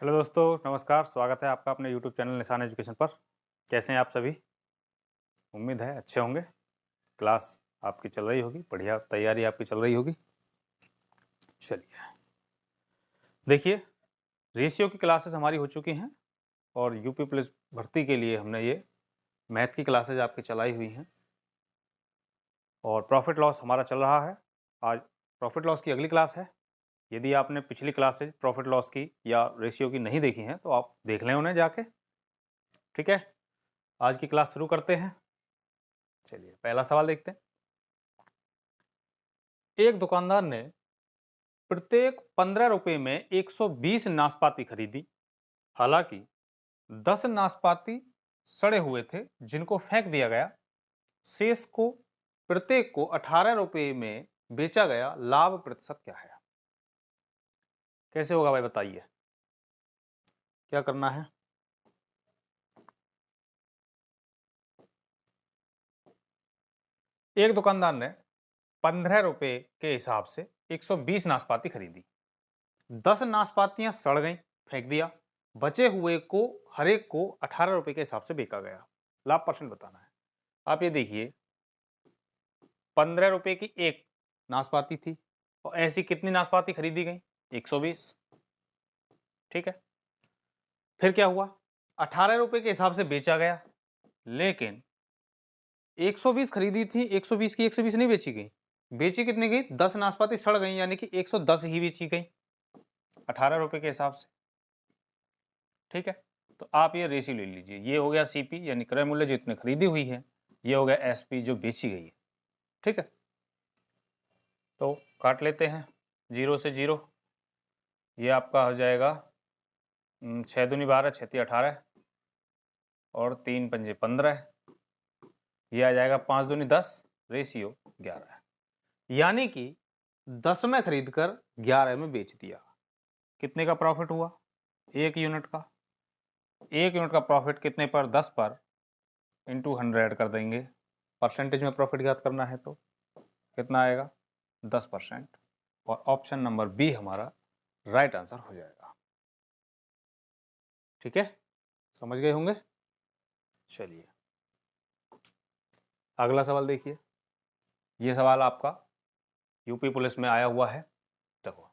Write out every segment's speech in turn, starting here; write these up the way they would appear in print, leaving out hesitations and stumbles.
Hello दोस्तों, नमस्कार। स्वागत है आपका अपने यूट्यूब चैनल निशान एजुकेशन पर। कैसे हैं आप सभी? उम्मीद है अच्छे होंगे। क्लास आपकी चल रही होगी, बढ़िया तैयारी आपकी चल रही होगी। चलिए देखिए, रेशियो की क्लासेस हमारी हो चुकी हैं और यूपी पुलिस भर्ती के लिए हमने ये मैथ की क्लासेज आपकी चलाई हुई हैं और प्रॉफिट लॉस हमारा चल रहा है। आज प्रॉफिट लॉस की अगली क्लास है। यदि आपने पिछली क्लासेज प्रॉफिट लॉस की या रेशियो की नहीं देखी हैं तो आप देख लें उन्हें जाके। ठीक है, आज की क्लास शुरू करते हैं। चलिए पहला सवाल देखते हैं। एक दुकानदार ने प्रत्येक 15 रुपए में 120 नाशपाती खरीदी। हालांकि 10 नाशपाती सड़े हुए थे जिनको फेंक दिया गया। शेष को प्रत्येक को 18 रुपए में बेचा गया। लाभ प्रतिशत क्या है? कैसे होगा भाई बताइए, क्या करना है? एक दुकानदार ने 15 रुपए के हिसाब से 120 नाशपाती खरीदी। 10 नाशपातियां सड़ गईं, फेंक दिया। बचे हुए को हर एक को 18 रुपए के हिसाब से बेचा गया। लाभ परसेंट बताना है। आप ये देखिए, 15 रुपए की एक नाशपाती थी और ऐसी कितनी नाशपाती खरीदी गई? 120। ठीक है, फिर क्या हुआ? 18 रुपए के हिसाब से बेचा गया, लेकिन 120 खरीदी थी, 120 की 120 नहीं बेची गई। बेची कितनी गई? 10 नाशपाती सड़ गई, यानी कि 110 ही बेची गई 18 रुपए के हिसाब से। ठीक है, तो आप ये रेशियो ले लीजिए। ये हो गया सीपी यानी क्रय मूल्य जितने खरीदी हुई है, ये हो गया एसपी जो बेची गई है। ठीक है, तो काट लेते हैं 0 से 0। ये आपका हो जाएगा 6 दूनी 12, 6 तिया 18 और 3 पंजे 15। ये आ जाएगा 5 दूनी 10, रेशियो 11। यानी कि 10 में खरीद कर 11 में बेच दिया। कितने का प्रॉफिट हुआ? 1 यूनिट का। 1 यूनिट का प्रॉफिट कितने पर? 10 पर, इंटू 100 कर देंगे। परसेंटेज में प्रॉफिट ज्ञात करना है तो कितना आएगा? 10%। और ऑप्शन नंबर बी हमारा राइट आंसर हो जाएगा। ठीक है, समझ गए होंगे। चलिए अगला सवाल देखिए। ये सवाल आपका यूपी पुलिस में आया हुआ है। देखो,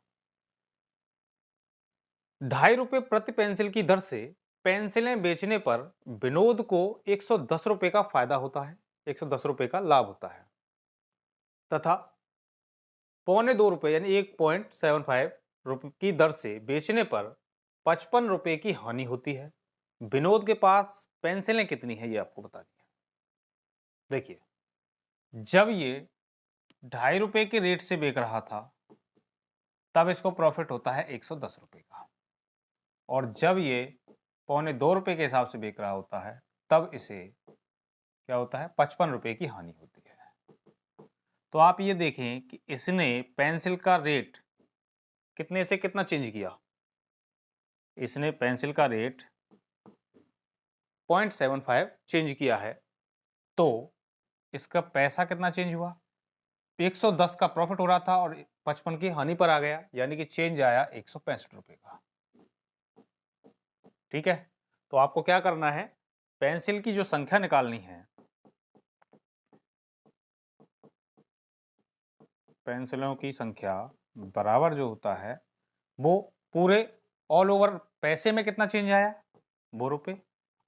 2.5 रुपए प्रति पेंसिल की दर से पेंसिलें बेचने पर विनोद को 110 रुपए का फायदा होता है, 110 रुपए का लाभ होता है, तथा 1.25 रुपए यानी 1.75 रुपए की दर से बेचने पर 55 रुपए की हानि होती है। विनोद के पास पेंसिलें कितनी है ये आपको बतानी है। देखिए, जब ये 2.5 रुपए के रेट से बेच रहा था तब इसको प्रॉफिट होता है 110 रुपए का, और जब ये 1.25 रुपए के हिसाब से बेच रहा होता है तब इसे क्या होता है? 55 रुपए की हानि होती है। तो आप ये देखें कि इसने पेंसिल का रेट कितने से कितना चेंज किया। इसने पेंसिल का रेट 0.75 चेंज किया है, तो इसका पैसा कितना चेंज हुआ? 110 का प्रॉफिट हो रहा था और 55 की हानि पर आ गया, यानी कि चेंज आया 165 रुपए का। ठीक है, तो आपको क्या करना है? पेंसिल की जो संख्या निकालनी है, पेंसिलों की संख्या बराबर जो होता है वो पूरे ऑल ओवर पैसे में कितना चेंज आया? वो रुपए।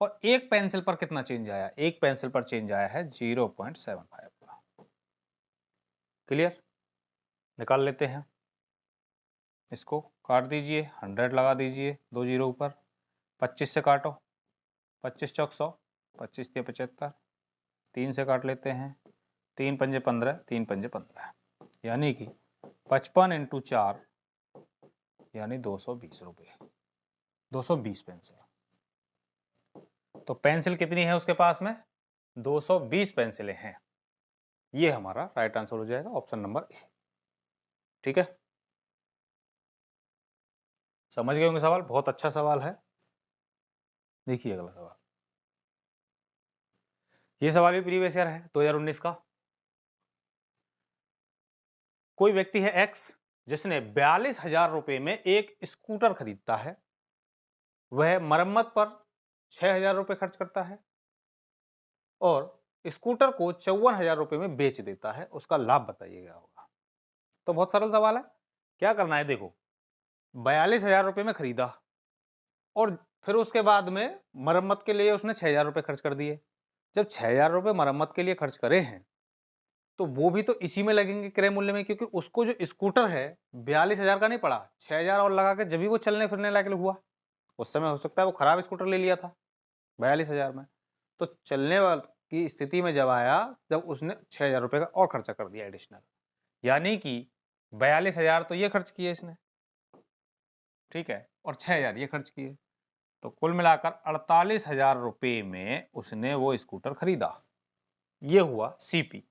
और एक पेंसिल पर कितना चेंज आया? एक पेंसिल पर चेंज आया है 0.75 का। क्लियर? निकाल लेते हैं। इसको काट दीजिए, 100 लगा दीजिए, 2 जीरो ऊपर। 25 से काटो, 25 चौक 100, 25 तिया 75। 3 से काट लेते हैं, 3 पंजे 15, 3 पंजे 15, यानी कि 55 इंटू 4 यानी 220 रुपये। 220 पेंसिल। तो पेंसिल कितनी है उसके पास में? 220 पेंसिलें हैं। ये हमारा राइट आंसर हो जाएगा, ऑप्शन नंबर ए। ठीक है, समझ गए होंगे सवाल। बहुत अच्छा सवाल है। देखिए अगला सवाल। ये सवाल भी प्रीवियस ईयर है, 2019 का। कोई व्यक्ति है एक्स जिसने 42,000 रुपए में एक स्कूटर खरीदता है। वह मरम्मत पर 6,000 रुपये खर्च करता है और स्कूटर को 54,000 रुपये में बेच देता है, उसका लाभ बताइएगा होगा। तो बहुत सरल सवाल है। क्या करना है, देखो 42,000 रुपये में खरीदा और फिर उसके बाद में मरम्मत के लिए उसने 6,000 रुपये खर्च कर दिए। जब 6,000 रुपये मरम्मत के लिए खर्च करे हैं तो वो भी तो इसी में लगेंगे क्रय मूल्य में, क्योंकि उसको जो स्कूटर है 42,000 का नहीं पड़ा, 6,000 और लगा के जब भी वो चलने फिरने लायक हुआ। उस समय हो सकता है वो खराब स्कूटर ले लिया था 42,000 में, तो चलने वाल की स्थिति में जब आया, जब उसने 6,000 रुपये का और खर्चा कर दिया एडिशनल, यानी कि 42,000 तो ये खर्च किए इसने, ठीक है, और 6,000 ये खर्च किए, तो कुल मिलाकर 48,000 रुपये में उसने वो स्कूटर खरीदा। ये हुआ सीपी।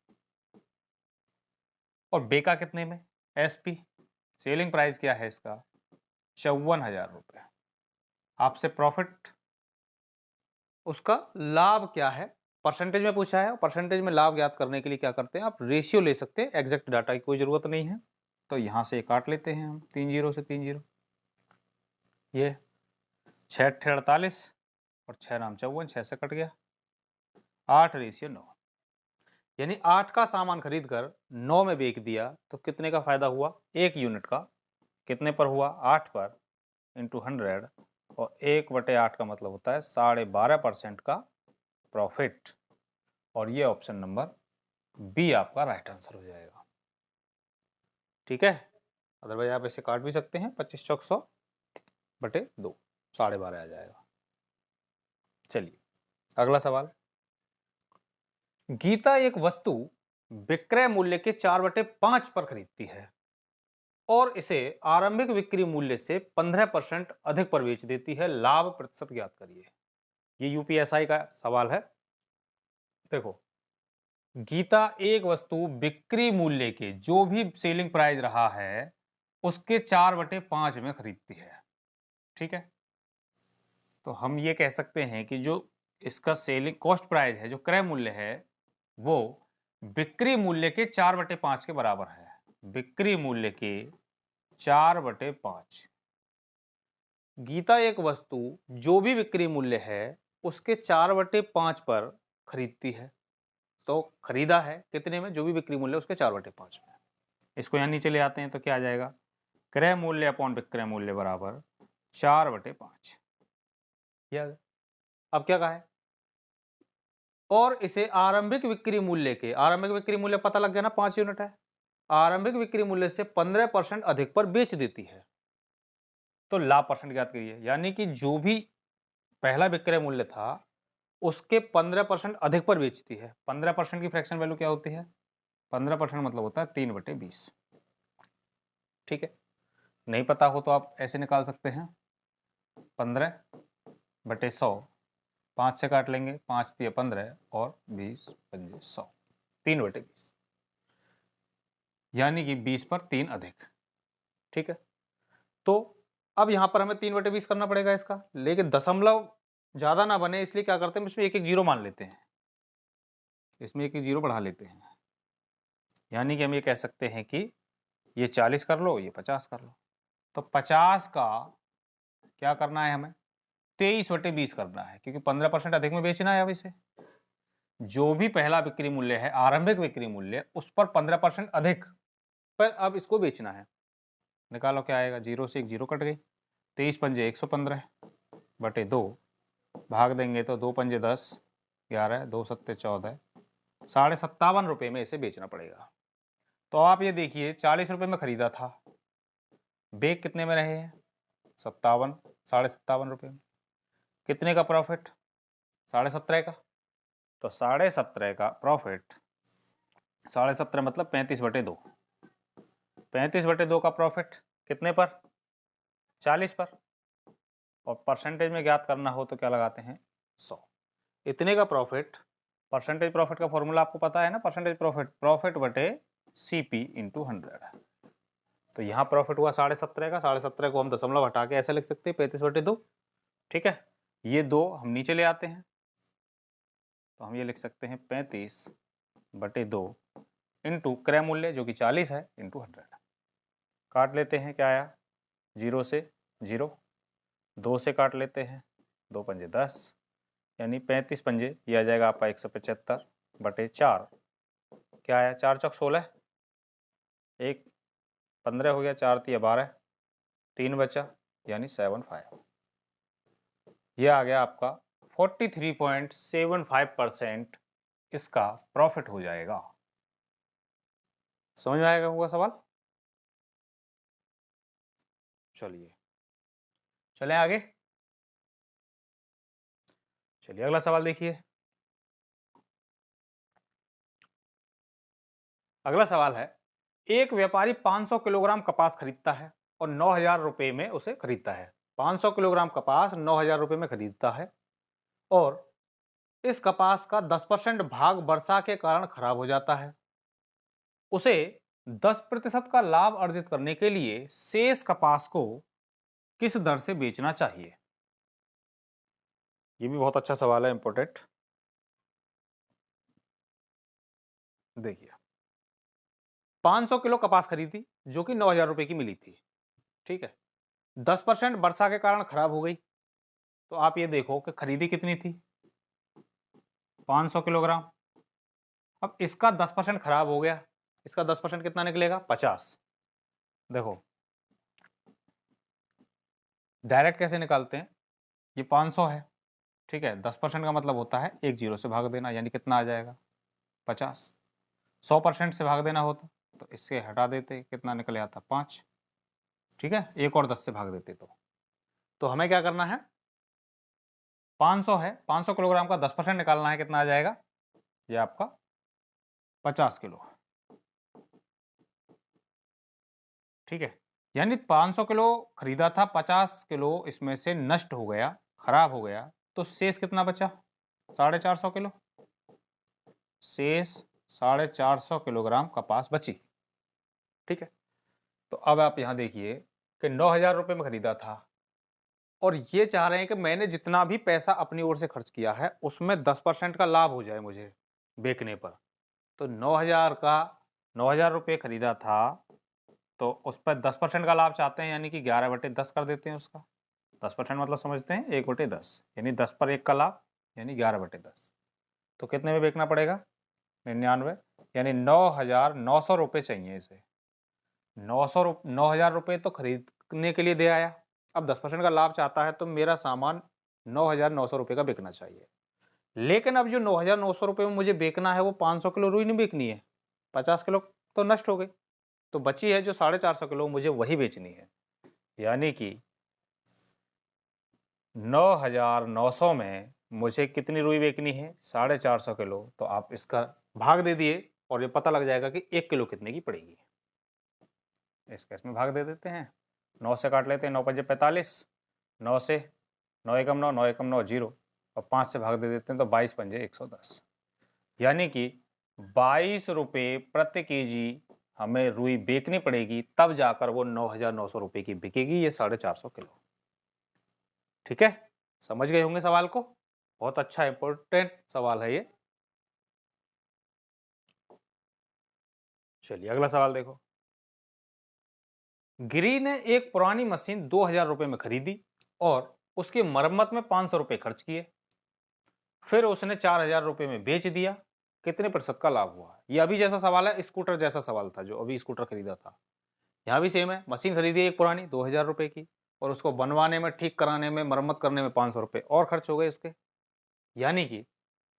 और बेका कितने में, एसपी, सेलिंग प्राइस क्या है इसका 54,000 रुपये। आपसे प्रॉफिट, उसका लाभ क्या है, परसेंटेज में पूछा है। परसेंटेज में लाभ ज्ञात करने के लिए क्या करते हैं, आप रेशियो ले सकते हैं, एग्जैक्ट डाटा की कोई जरूरत नहीं है। तो यहां से काट लेते हैं हम 3 जीरो से 3 जीरो, ये 6 48 और 6 नाम 54, 6 से कट गया, 8:9, यानी 8 का सामान खरीद कर 9 में बेच दिया तो कितने का फायदा हुआ, 1 यूनिट का, कितने पर हुआ 8 पर इंटू 100, और 1/8 का मतलब होता है 12.5% का प्रॉफिट। और ये ऑप्शन नंबर बी आपका राइट आंसर हो जाएगा। ठीक है, अदरवाइज आप इसे काट भी सकते हैं, 25 चौक 100/2, 12.5 आ जाएगा। चलिए अगला सवाल, गीता एक वस्तु विक्रय मूल्य के 4/5 पर खरीदती है और इसे आरंभिक बिक्री मूल्य से 15% अधिक पर बेच देती है, लाभ प्रतिशत ज्ञात करिए। ये यूपीएसआई का सवाल है। देखो, गीता एक वस्तु बिक्री मूल्य के, जो भी सेलिंग प्राइस रहा है उसके 4/5 में खरीदती है, ठीक है। तो हम ये कह सकते हैं कि जो इसका सेलिंग कॉस्ट प्राइस है, जो क्रय मूल्य है, वो बिक्री मूल्य के 4/5 के बराबर है। बिक्री मूल्य के 4/5। गीता एक वस्तु जो भी बिक्री मूल्य है उसके 4/5 पर खरीदती है। तो खरीदा है कितने में, जो भी बिक्री मूल्य उसके 4/5 में। इसको यहाँ नीचे ले आते हैं तो क्या आ जाएगा, क्रय मूल्य अपॉन विक्रय मूल्य बराबर 4/5। अब क्या कहा है, और इसे आरंभिक बिक्री मूल्य के, आरंभिक बिक्री मूल्य पता लग गया ना, 5 यूनिट है, आरंभिक बिक्री मूल्य से 15% अधिक पर बेच देती है। तो लाभ परसेंट ज्ञात करिए, यानी कि जो भी पहला विक्रय मूल्य था उसके 15% अधिक पर बेचती है। 15% की फ्रैक्शन वैल्यू क्या होती है, 15% मतलब होता है 3/20। ठीक है, नहीं पता हो तो आप ऐसे निकाल सकते हैं, 15/100, 5 से काट लेंगे, 5 × 15 और 20×100, 3/20, यानी कि 20 पर 3 अधिक। ठीक है, तो अब यहां पर हमें 3/20 करना पड़ेगा इसका, लेकिन दशमलव ज्यादा ना बने इसलिए क्या करते हैं, इसमें एक एक जीरो मान लेते हैं, इसमें एक एक जीरो बढ़ा लेते हैं, यानी कि हम ये कह सकते हैं कि ये 40 कर लो, ये 50 कर लो। तो 50 का क्या करना है, हमें 23/20 करना है, क्योंकि 15% अधिक में बेचना है। अब इसे जो भी पहला बिक्री मूल्य है, आरंभिक बिक्री मूल्य, उस पर 15% अधिक पर अब इसको बेचना है। निकालो क्या आएगा, जीरो से एक जीरो कट गई, 23 पंजे 115/2, भाग देंगे तो 2 पंजे 10, 11, 2 सत्ते 14, 57.5 रुपये में इसे बेचना पड़ेगा। तो आप ये देखिए 40 रुपये में खरीदा था, बेच कितने में रहे हैं, 57, 57.5 रुपये में, कितने का प्रॉफिट, 17.5 का। तो 17.5 का प्रॉफिट, 17.5 मतलब 35/2, 35/2 का प्रॉफिट कितने पर, 40 पर, और परसेंटेज में ज्ञात करना हो तो क्या लगाते हैं, 100। इतने का प्रॉफिट, परसेंटेज प्रॉफिट का फॉर्मूला आपको पता है ना, परसेंटेज प्रॉफिट, प्रॉफिट बटे सीपी इंटू 100। तो यहाँ प्रॉफिट हुआ 17.5 का, 17.5 को हम दशमलव हटा के ऐसे लिख सकते हैं 35/2। ठीक है, ये दो हम नीचे ले आते हैं तो हम ये लिख सकते हैं 35/2 इंटू क्रय मूल्य जो कि 40 है इंटू 100। काट लेते हैं, क्या आया, जीरो से जीरो, 2 से काट लेते हैं, 2 पंजे 10, यानी 35 पंजे, ये आ जाएगा आपका 175/4। क्या आया, 4 चौक 16, 1 15 हो गया, 4 तिया 12, 3 बचा, यानी 75। ये आ गया आपका 43.75% इसका प्रॉफिट हो जाएगा। समझ में आएगा हुआ सवाल? चलिए चलें आगे। चलिए अगला सवाल देखिए। अगला सवाल है, एक व्यापारी 500 किलोग्राम कपास खरीदता है और 9,000 रुपए में उसे खरीदता है। 500 किलोग्राम कपास 9,000 रुपए में खरीदता है और इस कपास का 10% भाग वर्षा के कारण खराब हो जाता है। उसे 10% का लाभ अर्जित करने के लिए शेष कपास को किस दर से बेचना चाहिए? ये भी बहुत अच्छा सवाल है, इंपॉर्टेंट। देखिए, 500 किलो कपास खरीदी जो कि 9,000 रुपए की मिली थी, ठीक है। 10% वर्षा के कारण खराब हो गई, तो आप ये देखो कि खरीदी कितनी थी, 500 किलोग्राम। अब इसका 10% खराब हो गया, इसका 10% कितना निकलेगा, 50। देखो डायरेक्ट कैसे निकालते हैं, ये 500 है, ठीक है। 10% का मतलब होता है एक जीरो से भाग देना, यानी कितना आ जाएगा, 50। 100% से भाग देना होता तो इससे हटा देते, कितना निकल आता, 5, ठीक है। एक और 10 से भाग देते तो हमें क्या करना है, 500 है, 500 किलोग्राम का 10% निकालना है, कितना आ जाएगा, ये आपका 50 किलो, ठीक है। यानी 500 किलो खरीदा था, 50 किलो इसमें से नष्ट हो गया, खराब हो गया, तो शेष कितना बचा, 450 किलो। शेष 450 किलोग्राम कपास बची, ठीक है। तो अब आप यहां देखिए कि 9,000 रुपए में खरीदा था और ये चाह रहे हैं कि मैंने जितना भी पैसा अपनी ओर से खर्च किया है उसमें 10% का लाभ हो जाए मुझे बेचने पर। तो 9,000 रुपये खरीदा था, तो उस पर 10% का लाभ चाहते हैं, यानी कि 11/10 कर देते हैं उसका। 10% मतलब समझते हैं 1/10, यानी 10 पर 1 का लाभ, यानी 11/10। तो कितने में बेचना पड़ेगा, 99, यानी 9,900 रुपये चाहिए इसे। 9,000 रुपये तो खरीदने के लिए दे आया, अब 10% का लाभ चाहता है, तो मेरा सामान 9,900 रुपये का बिकना चाहिए। लेकिन अब जो 9,900 रुपये में मुझे बेचना है वो 500 किलो रुई नहीं बेचनी है, 50 किलो तो नष्ट हो गई, तो बची है जो 450 किलो, मुझे वही बेचनी है। यानी कि 9,900 में मुझे कितनी रुई बेचनी है, 450 किलो। तो आप इसका भाग दे दिए और ये पता लग जाएगा कि 1 किलो कितने की पड़ेगी। इस केस में भाग दे देते हैं, 9 से काट लेते हैं, 9 पंजे 45, 9 से 9 एकम 9, 9 एकम 9 जीरो, और 5 से भाग दे देते हैं तो 22 पंजे 110, यानी कि 22 रुपये प्रति केजी हमें रुई बेचनी पड़ेगी, तब जाकर वो 9,900 रुपये की बिकेगी, ये 450 किलो, ठीक है। समझ गए होंगे सवाल को, बहुत अच्छा इंपॉर्टेंट सवाल है ये। चलिए अगला सवाल देखो। गिरी ने एक पुरानी मशीन 2,000 रुपये में खरीदी और उसकी मरम्मत में 500 रुपये खर्च किए, फिर उसने 4,000 रुपये में बेच दिया, कितने प्रतिशत का लाभ हुआ? ये अभी जैसा सवाल है, स्कूटर जैसा सवाल था, जो अभी स्कूटर खरीदा था। यहाँ भी सेम है, मशीन खरीदी एक पुरानी 2,000 रुपये की और उसको बनवाने में, ठीक कराने में, मरम्मत करने में 500 रुपये और खर्च हो गए इसके, यानी कि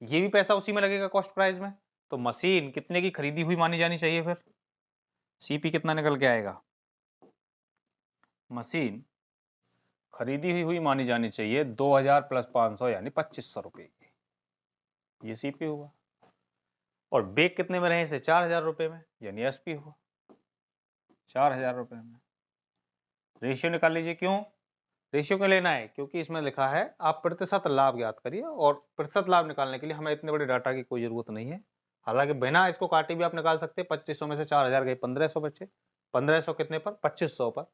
ये भी पैसा उसी में लगेगा कॉस्ट प्राइस में। तो मशीन कितने की खरीदी हुई मानी जानी चाहिए? फिर सीपी कितना निकल के आएगा? मशीन खरीदी हुई मानी जानी चाहिए 2,000 प्लस 500, यानी 2,500 रुपये की, ये सीपी हुआ। और बेग कितने में रहे इसे? 4,000 रुपये में, यानी एसपी हुआ 4,000 रुपये में। रेशियो निकाल लीजिए। क्यों रेशियो क्यों लेना है? क्योंकि इसमें लिखा है आप प्रतिशत लाभ ज्ञात करिए, और प्रतिशत लाभ निकालने के लिए हमें इतने बड़े डाटा की कोई जरूरत नहीं है। हालांकि बिना इसको काटे भी आप निकाल सकते हैं। 2,500 में से 4,000 गए, 1,500 बचे, 1,500 कितने पर? 2,500 पर,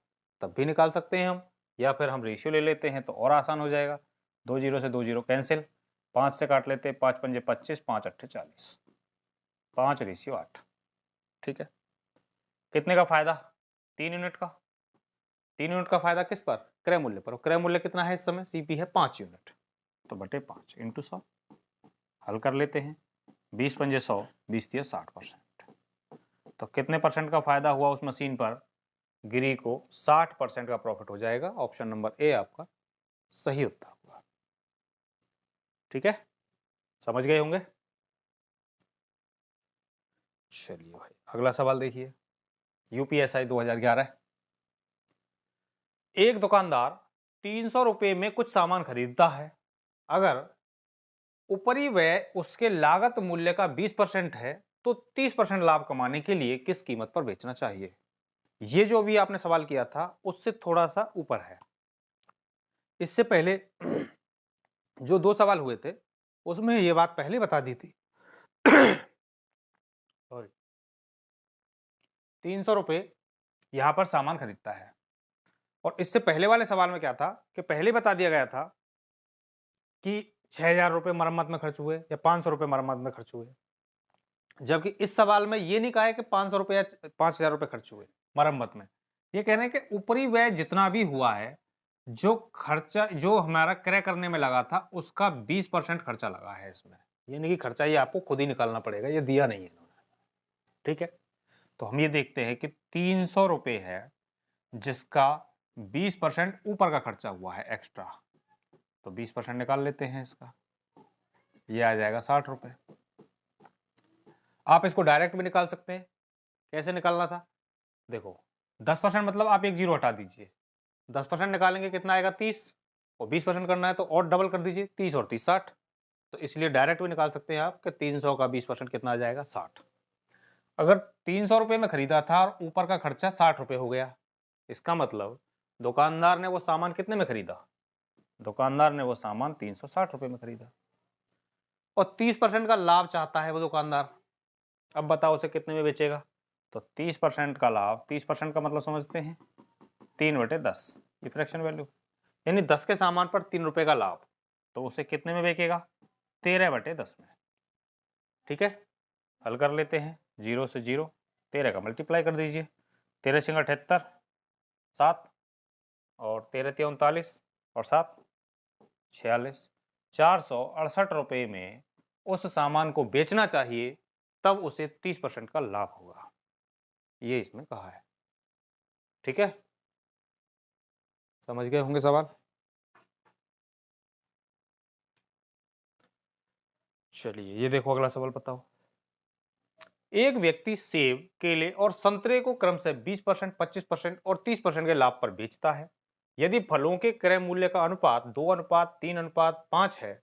तब भी निकाल सकते हैं हम। या फिर हम रेशियो ले लेते हैं तो और आसान हो जाएगा। 2 जीरो से 2 जीरो कैंसिल, 5 से काट लेते हैं, 5 पंजे 25, 5 अट्ठे 40, 5:8, ठीक है। कितने का फायदा? 3 यूनिट का। 3 यूनिट का फायदा किस पर? क्रय मूल्य पर। क्रय मूल्य कितना है इस समय? सीपी है 5 यूनिट, तो बटे 5 इंटू 100। हल कर लेते हैं। 20 पंजे 100, 20 दिया 60%। तो कितने परसेंट का फायदा हुआ उस मशीन पर? गिरी को 60% का प्रॉफिट हो जाएगा। ऑप्शन नंबर ए आपका सही उत्तर हुआ। ठीक है, समझ गए होंगे। चलिए भाई अगला सवाल देखिए। यूपीएसआई 2011। एक दुकानदार 300 रुपए में कुछ सामान खरीदता है। अगर ऊपरी व्यय उसके लागत मूल्य का 20% है तो 30% लाभ कमाने के लिए किस कीमत पर बेचना चाहिए? ये जो भी आपने सवाल किया था उससे थोड़ा सा ऊपर है। इससे पहले जो 2 सवाल हुए थे उसमें ये बात पहले बता दी थी। 300 रुपए यहां पर सामान खरीदता है, और इससे पहले वाले सवाल में क्या था कि पहले बता दिया गया था कि 6000 रुपए मरम्मत में खर्च हुए या 500 रुपए मरम्मत में खर्च हुए, जबकि इस सवाल में ये नहीं कहा है कि 500 रुपए या 5000 रुपए खर्च हुए मरम्मत में। ये कह रहे हैं कि ऊपरी व्यय जितना भी हुआ है, जो खर्चा जो हमारा क्रय करने में लगा था उसका 20% खर्चा लगा है इसमें। यानी कि खर्चा ये आपको खुद ही निकालना पड़ेगा, ये दिया नहीं है इन्होंने। ठीक है, तो हम ये देखते हैं कि 300 रुपए है जिसका 20% ऊपर का खर्चा हुआ है एक्स्ट्रा, तो 20% निकाल लेते हैं इसका, ये आ जाएगा 60 रुपए। आप इसको डायरेक्ट भी निकाल सकते हैं। कैसे निकालना था? देखो 10% मतलब आप एक जीरो हटा दीजिए, 10% निकालेंगे कितना आएगा 30, और 20% करना है तो और डबल कर दीजिए, 30 और 30 60। तो इसलिए डायरेक्ट भी निकाल सकते हैं आप कि 300 का 20% कितना आ जाएगा 60। अगर 300 रुपए में खरीदा था और ऊपर का खर्चा 60 रुपए हो गया, इसका मतलब दुकानदार ने वो सामान कितने में खरीदा? दुकानदार ने वो सामान 360 रुपए में खरीदा, और 30% का लाभ चाहता है वो दुकानदार। अब बताओ उसे कितने में बेचेगा? तो 30% का लाभ, 30% का मतलब समझते हैं 3/10, ये फ्रैक्शन वैल्यू, यानी 10 के सामान पर 3 रुपए का लाभ, तो उसे कितने में बेचेगा? 13/10 में। ठीक है, हल कर लेते हैं। 0 से 0, 13 का मल्टीप्लाई कर दीजिए, 13 छिंगा 78, 7 और 13 तिया 39 और 7 46, 468 रुपए में उस सामान को बेचना चाहिए, तब उसे 30% का लाभ होगा, ये इसमें कहा है। ठीक है, समझ गए होंगे सवाल। चलिए ये देखो अगला सवाल बताओ। एक व्यक्ति सेब, केले और संतरे को क्रमशः 20%, 25% और 30% के लाभ पर बेचता है। यदि फलों के क्रय मूल्य का अनुपात 2:3:5 है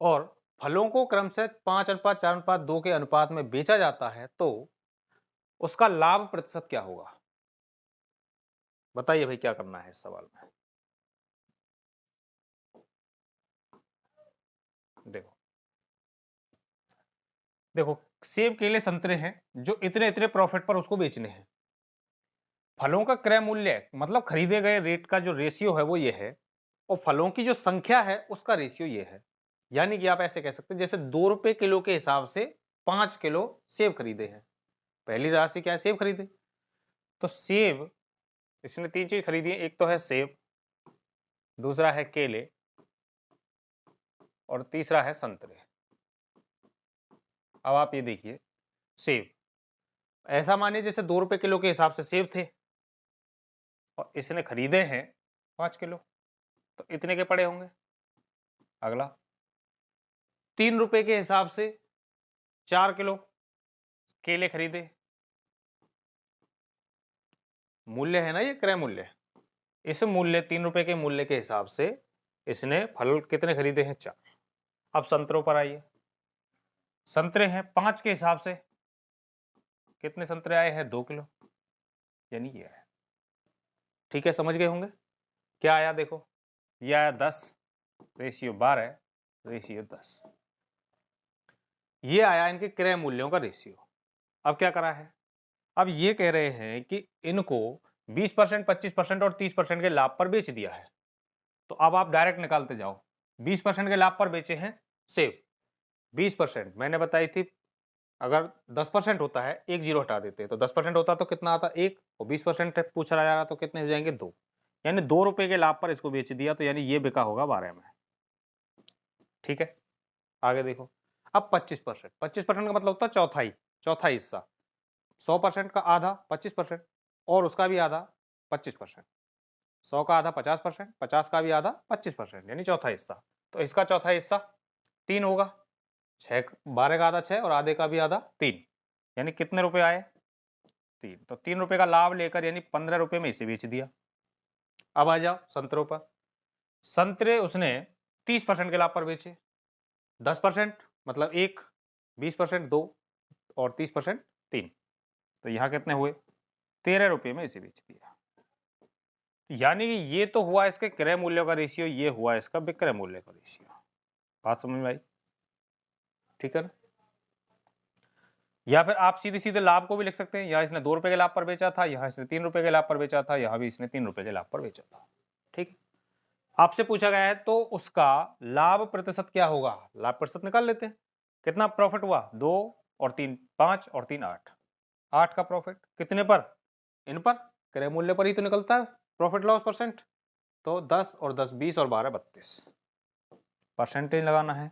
और फलों को क्रमशः 5:4:2 के अनुपात में बेचा जाता है, तो उसका लाभ प्रतिशत क्या होगा? बताइए भाई क्या करना है इस सवाल में। देखो देखो सेब, केले, संतरे हैं जो इतने इतने प्रॉफिट पर उसको बेचने हैं। फलों का क्रय मूल्य मतलब खरीदे गए रेट का जो रेशियो है वो ये है, और फलों की जो संख्या है उसका रेशियो ये है। यानी कि आप ऐसे कह सकते हैं जैसे 2 रुपए किलो के हिसाब से 5 किलो सेब खरीदे हैं। पहली राशि क्या है? सेब खरीदे। तो सेब इसने 3 चीज खरीदी है, एक तो है सेब, दूसरा है केले और तीसरा है संतरे। अब आप ये देखिए, सेब ऐसा मानिए जैसे 2 रुपए किलो के हिसाब से सेब थे और इसने खरीदे हैं 5 किलो, तो इतने के पड़े होंगे। अगला 3 रुपए के हिसाब से 4 किलो केले खरीदे, मूल्य है ना ये क्रय मूल्य। इस मूल्य 3 रुपए के मूल्य के हिसाब से इसने फल कितने खरीदे हैं? 4। अब संतरों पर आइए। संतरे हैं 5 के हिसाब से, कितने संतरे आए हैं? 2 किलो, यानी ये है। ठीक है, समझ गए होंगे। क्या आया देखो, ये आया 10 रेशियो 12 रेशियो 10, ये आया इनके क्रय मूल्यों का रेशियो। अब क्या करा है? अब ये कह रहे हैं कि इनको 20%, 25% और 30% के लाभ पर बेच दिया है। तो अब आप डायरेक्ट निकालते जाओ। 20% के लाभ पर बेचे हैं सेब, 20% मैंने बताई थी अगर 10% होता है, एक जीरो हटा देते हैं तो 10% होता तो कितना आता, एक, और 20% पूछा जा रहा तो कितने हो जाएंगे, 2। यानी 2 रुपए के लाभ पर इसको बेच दिया, तो यानी ये बिका होगा 12 में। ठीक है, आगे देखो। अब 25%, 25% का मतलब होता है चौथाई, चौथा हिस्सा। 100% का आधा 25%, और उसका भी आधा 25%। 100 का आधा 50%, 50 का भी आधा 25%, यानी चौथा हिस्सा। तो इसका चौथा हिस्सा 3 होगा। 6, 12 का आधा 6 और आधे का भी आधा 3, यानी कितने रुपए आए, 3। तो 3 रुपए का लाभ लेकर यानी 15 रुपए में इसे बेच दिया। अब आ जाओ संतरों पर। संतरे उसने 30% के लाभ पर बेचे। 10% मतलब 1, 20% 2, और 30% 3। तो यहां कितने हुए, 13 रुपए में इसे बेच दिया। यानी कि ये तो हुआ इसके क्रय मूल्य का रेशियो, ये हुआ इसका विक्रय मूल्य का रेशियो। बात समझ में आई? ठीक है ना। या फिर आप सीधे सीधे लाभ को भी लिख सकते हैं, यहां इसने 2 रुपए के लाभ पर बेचा था, यहां इसने 3 रुपए के लाभ पर बेचा था, यहां भी इसने 3 रुपए के लाभ पर बेचा था। ठीक, आपसे पूछा गया है तो उसका लाभ प्रतिशत क्या होगा, लाभ प्रतिशत निकाल लेते हैं। कितना प्रॉफिट हुआ, 2 और 3 5 और 3 8, 8 का प्रॉफिट कितने पर, इन पर, क्रय मूल्य पर ही तो निकलता है प्रॉफिट लॉस परसेंट। तो 10 और 10 20 और 12 32 परसेंटेज लगाना है,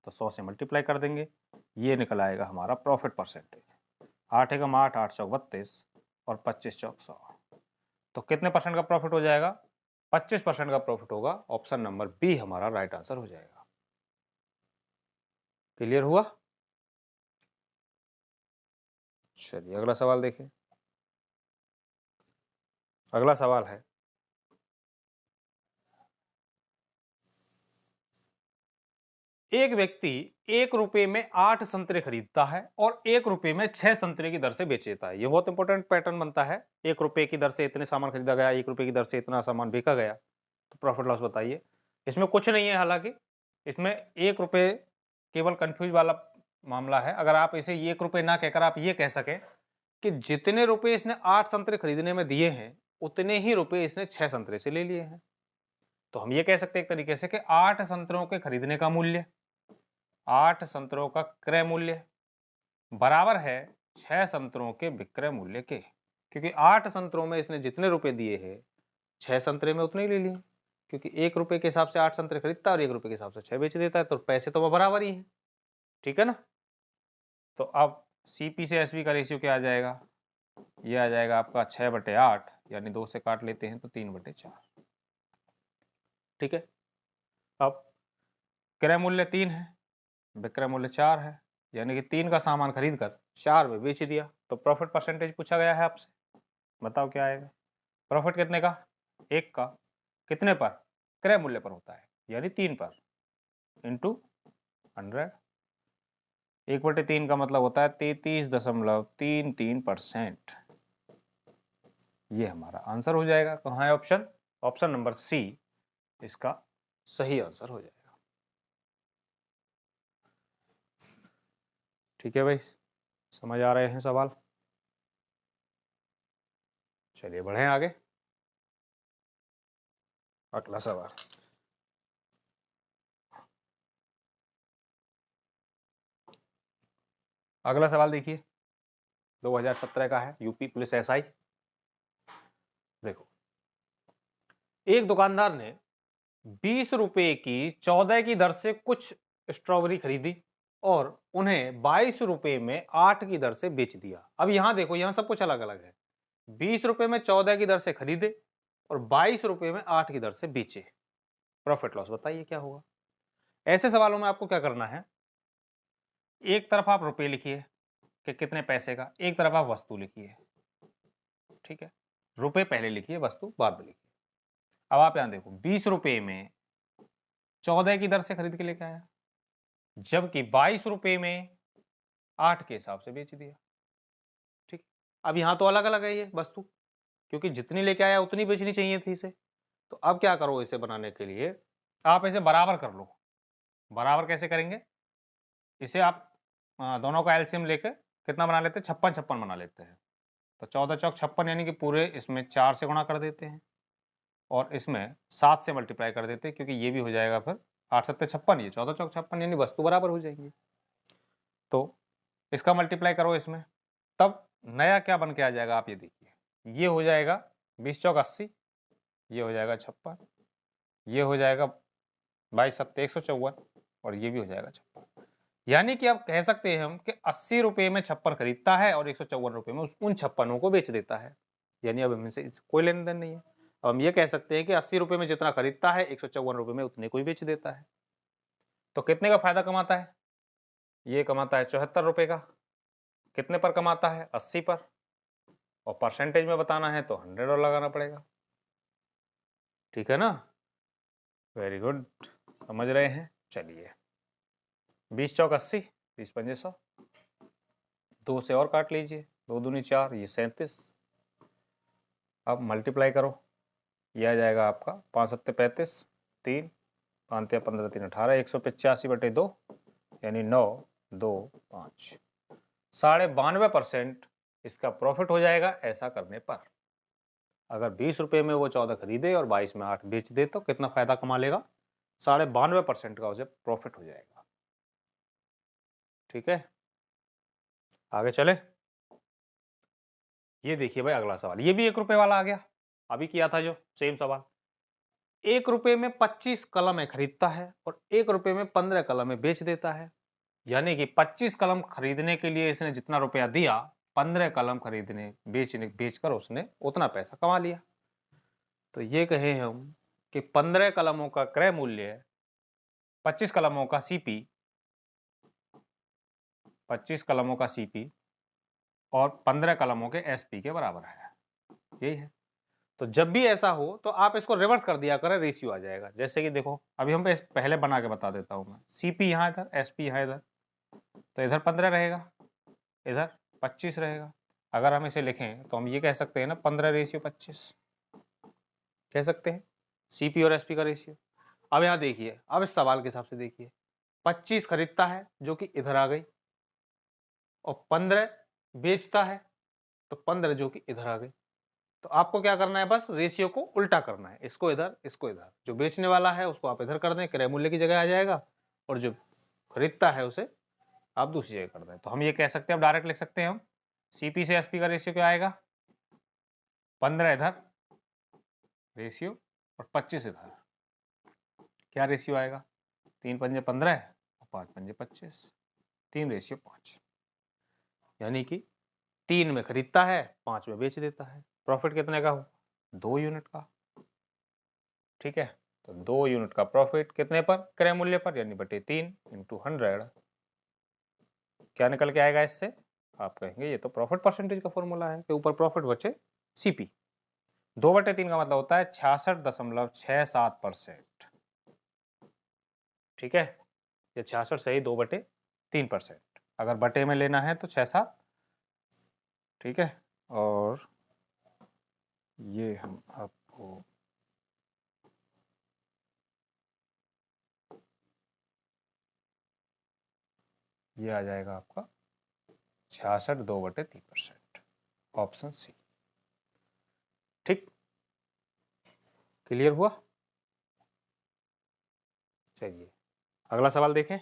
तो 100 से मल्टीप्लाई कर देंगे, ये निकल आएगा हमारा प्रॉफिट परसेंटेज। 8 एकम 8, 8 चौक 32 और 25 चौक 100। तो कितने परसेंट का प्रॉफिट हो जाएगा, 25% का प्रॉफिट होगा। ऑप्शन नंबर बी हमारा राइट आंसर हो जाएगा। क्लियर हुआ? चलिए अगला सवाल देखें। अगला सवाल है, एक व्यक्ति 1 रुपए में 8 संतरे खरीदता है और 1 रुपए में 6 संतरे की दर से बेच देता है। ये बहुत इंपॉर्टेंट पैटर्न बनता है। 1 रुपए की दर से इतने सामान खरीदा गया, 1 रुपए की दर से इतना सामान बेचा गया, तो प्रॉफिट लॉस बताइए। इसमें कुछ नहीं है, हालांकि इसमें 1 रुपए केवल कंफ्यूज वाला मामला है। अगर आप इसे 1 रुपए ना कहकर आप ये कह सकें कि जितने रुपए इसने 8 संतरे खरीदने में दिए हैं, उतने ही रुपए इसने 6 संतरे से ले लिए हैं। तो हम ये कह सकते हैं एक तरीके से कि 8 संतरों के खरीदने का मूल्य, 8 संतरों का क्रय मूल्य बराबर है 6 संतरों के विक्रय मूल्य के। क्योंकि 8 संतरों में इसने जितने रुपए दिए हैं, 6 संतरे में उतने ही ले लिए। क्योंकि 1 रुपए के हिसाब से 8 संतरे खरीदता है और 1 रुपए के हिसाब से 6 बेच देता है, तो पैसे तो वो बराबर ही है। ठीक है ना। तो अब सीपी से एसपी का रेशियो क्या आ जाएगा, ये आ जाएगा आपका 6/8, यानी 2 से काट लेते हैं तो 3/4। ठीक है। अब क्रय मूल्य 3 है, विक्रय मूल्य 4 है, यानी कि 3 का सामान खरीद कर 4 में बेच दिया। तो प्रॉफिट परसेंटेज पूछा गया है आपसे, बताओ क्या आएगा। प्रॉफिट कितने का, 1 का, कितने पर, क्रय मूल्य पर होता है, यानी 3 पर, इंटू 100। 1/3 का मतलब होता है 33.33%। ये हमारा आंसर हो जाएगा। कहाँ है ऑप्शन, ऑप्शन नंबर सी इसका सही आंसर हो जाएगा। ठीक है भाई, समझ आ रहे हैं सवाल। चलिए बढ़े आगे। अगला सवाल, अगला सवाल देखिए, 2017 का है, यूपी पुलिस एसआई। देखो, एक दुकानदार ने 20 रुपए की 14 की दर से कुछ स्ट्रॉबेरी खरीदी और उन्हें 22 रुपए में 8 की दर से बेच दिया। अब यहां देखो, यहां सब कुछ अलग अलग है। 20 रुपए में 14 की दर से खरीदे और 22 रुपए में 8 की दर से बेचे। प्रॉफिट लॉस बताइए क्या होगा। ऐसे सवालों में आपको क्या करना है, एक तरफ आप रुपए लिखिए कि कितने पैसे का, एक तरफ आप वस्तु लिखिए। ठीक है, रुपए पहले लिखिए, वस्तु बाद में लिखिए। अब आप यहां देखो, 20 रुपए में 14 की दर से खरीद के लेके आया, जबकि 22 रुपए में 8 के हिसाब से बेच दिया। ठीक, अब यहां तो अलग अलग है ये वस्तु, क्योंकि जितनी लेके आया उतनी बेचनी चाहिए थी इसे। तो अब क्या करो, इसे बनाने के लिए आप इसे बराबर कर लो। बराबर कैसे करेंगे, इसे आप दोनों का एलसीएम लेकर कितना बना लेते हैं, 56 56 बना लेते हैं। तो 14 चौक 56, यानी कि पूरे इसमें 4 से गुणा कर देते हैं और इसमें 7 से मल्टीप्लाई कर देते हैं, क्योंकि ये भी हो जाएगा फिर 8 7 56, ये 14 चौक 56, यानी वस्तु बराबर हो जाएंगी। तो इसका मल्टीप्लाई करो इसमें, तब नया क्या बन के आ जाएगा आप ये देखिए, ये हो जाएगा 20 चौक 80, ये हो जाएगा 56, ये हो जाएगा 22 सत्ते 154 और ये भी हो जाएगा 56। यानी कि आप कह सकते हैं हम कि 80 रुपए में 56 खरीदता है और 154 रुपए में उन 56 को बेच देता है। यानी अब इनमें से कोई लेन देन नहीं है। अब हम ये कह सकते हैं कि 80 रुपए में जितना खरीदता है 154 रुपए में उतने को ही बेच देता है। तो कितने का फायदा कमाता है? ये कमाता है 74 रुपए का। कितने पर कमाता है? 80 पर। और परसेंटेज में बताना है तो 100 और लगाना पड़ेगा। ठीक है ना? वेरी गुड, समझ रहे हैं। चलिए 20 चौक 80, 20 पंजे 100, 2 से और काट लीजिए, 2 दूनी 4, ये 37। अब मल्टीप्लाई करो, यह आ जाएगा आपका 5 सत्ते 35, 3 5 15 3 18, 185/2 यानी 9 2 5, 92% इसका प्रॉफिट हो जाएगा ऐसा करने पर। अगर 20 रुपए में वो 14 खरीदे और 22 में 8 बेच दे तो कितना फायदा कमा लेगा? 92.5% का उसे प्रॉफिट हो जाएगा। ठीक है, आगे चले। ये देखिए भाई अगला सवाल, ये भी 1 रुपए वाला आ गया, अभी किया था जो सेम सवाल। 1 रुपए में 25 कलमें खरीदता है और 1 रुपए में 15 कलमें बेच देता है। यानी कि 25 कलम खरीदने के लिए इसने जितना रुपया दिया, 15 कलम खरीदने बेचकर उसने उतना पैसा कमा लिया। तो ये कहे हम कि 15 कलमों का क्रय मूल्य 25 कलमों का सीपी, 25 कलमों का सीपी और 15 कलमों के एसपी के बराबर है। यही है। तो जब भी ऐसा हो तो आप इसको रिवर्स कर दिया करें, रेशियो आ जाएगा। जैसे कि देखो अभी हम पहले बना के बता देता हूं मैं। सीपी यहाँ इधर, एसपी यहाँ इधर, तो इधर 15 रहेगा, इधर 25 रहेगा। अगर हम इसे लिखें तो हम ये कह सकते हैं ना 15:25 कह सकते हैं, सीपी और एसपी का रेशियो। अब यहाँ देखिए, अब इस सवाल के हिसाब से देखिए, 25 खरीदता है जो कि इधर आ गई, और 15 बेचता है तो 15 जो कि इधर आ गई। तो आपको क्या करना है? बस रेशियो को उल्टा करना है, इसको इधर इसको इधर। जो बेचने वाला है उसको आप इधर कर दें, क्रय मूल्य की जगह आ जाएगा, और जो खरीदता है उसे आप दूसरी जगह कर दें। तो हम ये कह सकते हैं, अब डायरेक्ट लिख सकते हैं हम, सीपी से एसपी का रेशियो क्या आएगा? 15 इधर रेशियो और 25 इधर, क्या रेशियो आएगा? 3 पंजे 15 और 5 पंजे 25, 3:5। यानी कि 3 में खरीदता है, 5 में बेच देता है। प्रॉफिट कितने का हो? 2 यूनिट का। ठीक है, तो 2 यूनिट का प्रॉफिट कितने पर? क्रय मूल्य पर, यानी बटे 3 इंटू 100। क्या निकल के आएगा इससे? आप कहेंगे ये तो प्रॉफिट परसेंटेज का फॉर्मूला है कि ऊपर प्रॉफिट बचे सीपी। 2/3 का मतलब होता है 66.67%। ठीक है, ये 66 सही 2/3%। अगर बटे में लेना है तो 6-7। ठीक है, और ये हम आपको ये आ जाएगा आपका 66 2/3%, ऑप्शन सी। ठीक, क्लियर हुआ? चलिए अगला सवाल देखें।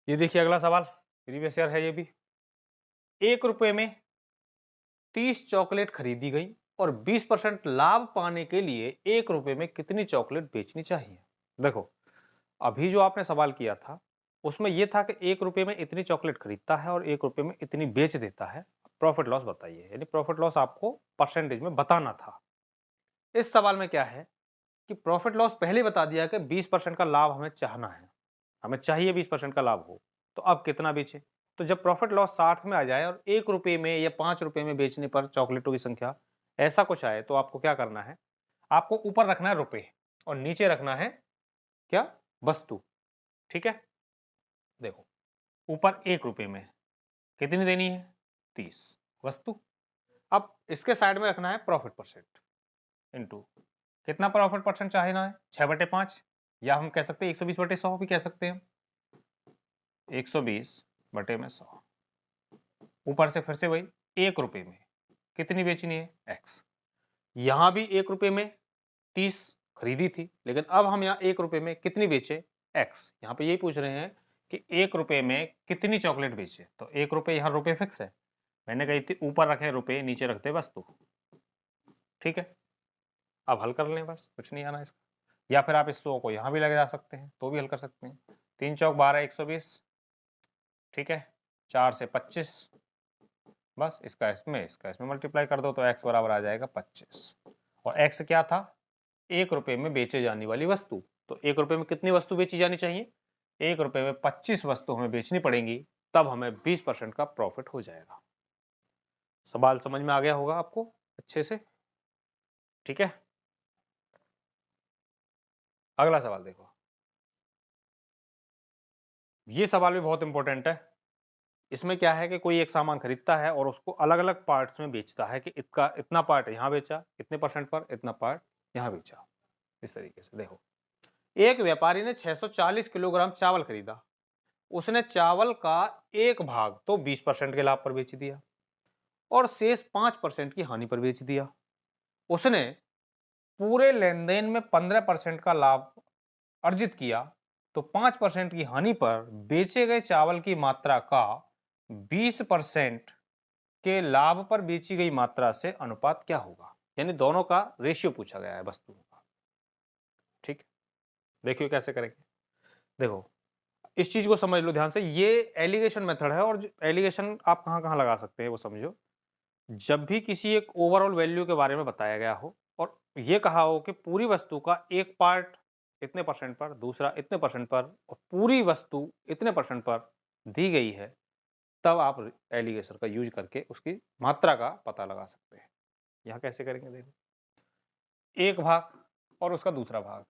ये देखिए अगला सवाल, प्रीवियस ईयर है ये भी। 1 रुपए में 30 चॉकलेट खरीदी गई और 20% लाभ पाने के लिए 1 रुपए में कितनी चॉकलेट बेचनी चाहिए? देखो अभी जो आपने सवाल किया था उसमें यह था कि 1 रुपए में इतनी चॉकलेट खरीदता है और 1 रुपए में इतनी बेच देता है। प्रॉफिट लॉस बताइए, यानी प्रॉफिट लॉस आपको परसेंटेज में बताना था। इस सवाल में क्या है कि प्रॉफिट लॉस पहले बता दिया कि 20% का लाभ हमें चाहना है, हमें चाहिए 20% का लाभ हो, तो अब कितना बेचे? तो जब प्रॉफिट लॉस 60 में आ जाए और 1 रुपए में या 5 रुपए में बेचने पर चॉकलेटों की संख्या ऐसा कुछ आए, तो आपको क्या करना है? आपको ऊपर रखना है रुपए और नीचे रखना है क्या? वस्तु। ठीक है, देखो ऊपर 1 रुपए में कितनी देनी है? 30 वस्तु। अब इसके साइड में रखना है प्रॉफिट परसेंट, इनटू कितना प्रॉफिट परसेंट चाहिए है? 6/5, या हम कह सकते हैं 120/100 भी कह सकते हैं, 120/100। ऊपर से फिर से वही 1 रुपए में कितनी बेचनी है? x। यहां भी 1 रुपए में 30 खरीदी थी, लेकिन अब हम यहाँ 1 रुपए में कितनी बेचे? x। यहाँ पे यही पूछ रहे हैं कि 1 रुपए में कितनी चॉकलेट बेचे, तो 1 रुपए, यहाँ रुपए फिक्स है, मैंने कही थी ऊपर रखे रुपए नीचे रखते वस्तु, ठीक है। अब हल कर लें, बस कुछ नहीं आना इसका, या फिर आप इस 100 को यहाँ भी लगा सकते हैं तो भी हल कर सकते हैं। 3 चौक 12 120, ठीक है, 4 से 25, बस इसका इसमें मल्टीप्लाई कर दो तो x बराबर आ जाएगा 25। और x क्या था, 1 रुपए में बेचे जाने वाली वस्तु, तो 1 रुपए में कितनी वस्तु बेची जानी चाहिए, 1 रुपए में 25 वस्तु हमें बेचनी पड़ेंगी, तब हमें 20% का प्रॉफिट हो जाएगा। सवाल समझ में आ गया होगा आपको अच्छे से, ठीक है। अगला सवाल देखो, ये सवाल भी बहुत इंपॉर्टेंट है। इसमें क्या है कि कोई एक सामान खरीदता है और उसको अलग अलग पार्ट्स में बेचता है कि इसका इतना पार्ट यहाँ बेचा, इतने परसेंट पर, इतना पार्ट यहाँ बेचा। इस तरीके से देखो, एक व्यापारी ने 640 किलोग्राम चावल खरीदा, उसने चावल का एक भाग तो 20% के लाभ पर बेच दिया और शेष 5% की हानि पर बेच दिया। उसने पूरे लेन देन में 15% का लाभ अर्जित किया, तो 5% की हानि पर बेचे गए चावल की मात्रा का 20% के लाभ पर बेची गई मात्रा से अनुपात क्या होगा, यानी दोनों का रेशियो पूछा गया है वस्तुओं का, ठीक। देखिए कैसे करेंगे, देखो इस चीज को समझ लो ध्यान से, ये एलिगेशन मेथड है और एलिगेशन आप कहां कहां लगा सकते हैं वो समझो। जब भी किसी एक ओवरऑल वैल्यू के बारे में बताया गया हो और ये कहा हो कि पूरी वस्तु का एक पार्ट इतने परसेंट पर, दूसरा इतने परसेंट पर और पूरी वस्तु इतने परसेंट पर दी गई है, तब आप एलिगेशन का यूज करके उसकी मात्रा का पता लगा सकते हैं। यहाँ कैसे करेंगे देखो, एक भाग और उसका दूसरा भाग,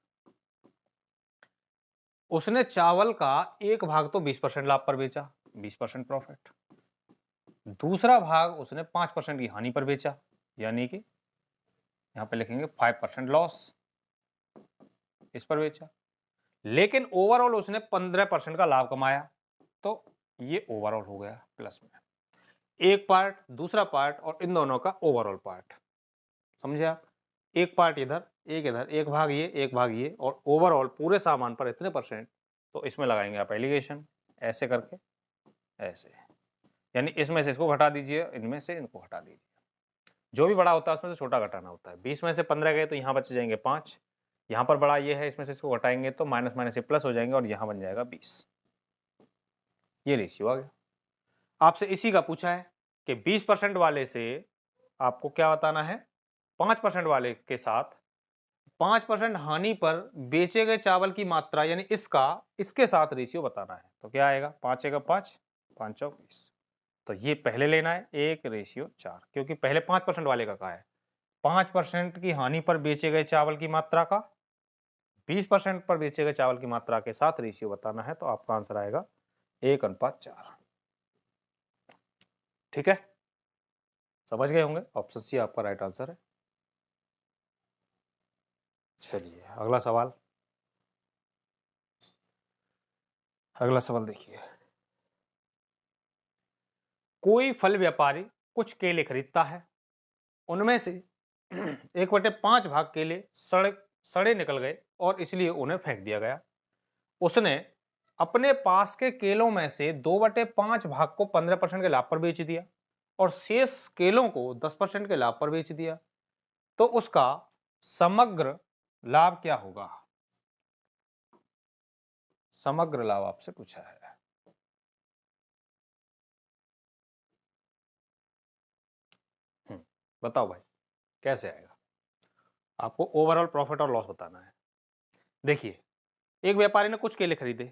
उसने चावल का एक भाग तो 20% लाभ पर बेचा, 20% प्रॉफिट, दूसरा भाग उसने 5% की हानि पर बेचा, यानी कि यहां पे लिखेंगे 5% लॉस, इस पर बेचा। लेकिन ओवरऑल उसने 15% का लाभ कमाया, तो ये ओवरऑल हो गया प्लस में, एक पार्ट दूसरा पार्ट और इन दोनों का ओवरऑल पार्ट, समझे आप, एक पार्ट इधर एक इधर, एक भाग ये एक भाग ये, और ओवरऑल पूरे सामान पर इतने परसेंट, तो इसमें लगाएंगे आप एलिगेशन ऐसे करके, ऐसे, यानी इसमें से इसको घटा दीजिए, इनमें से इनको घटा दीजिए, जो भी बड़ा होता है उसमें से छोटा घटाना होता है। 20 में से 15 गए तो यहाँ बच जाएंगे 5, यहाँ पर बड़ा ये है, इसमें से इसको घटाएंगे तो माइनस माइनस से प्लस हो जाएंगे और यहाँ बन जाएगा 20। ये रेशियो आ गया। आपसे इसी का पूछा है कि 20% वाले से आपको क्या बताना है, 5% वाले के साथ 5% हानि पर बेचे गए चावल की मात्रा, यानी इसके साथ रेशियो बताना है। तो क्या आएगा, 5 एक 5, 5 चौक 20, तो ये पहले लेना है 1:4, क्योंकि पहले 5% वाले का कहा है, 5% की हानि पर बेचे गए चावल की मात्रा का 20% पर बेचे गए चावल की मात्रा के साथ रेशियो बताना है, तो आपका आंसर आएगा 1:4, ठीक है। समझ गए होंगे, ऑप्शन सी आपका राइट आंसर है। चलिए अगला सवाल, अगला सवाल देखिए, कोई फल व्यापारी कुछ केले खरीदता है, उनमें से 1/5 भाग केले सड़े निकल गए और इसलिए उन्हें फेंक दिया गया। उसने अपने पास के केलों में से 2/5 भाग को 15% के लाभ पर बेच दिया और शेष केलों को 10% के लाभ पर बेच दिया, तो उसका समग्र लाभ क्या होगा, समग्र लाभ आपसे पूछा है। बताओ भाई कैसे आएगा, आपको ओवरऑल प्रॉफिट और लॉस बताना है। देखिए, एक व्यापारी ने कुछ केले खरीदे,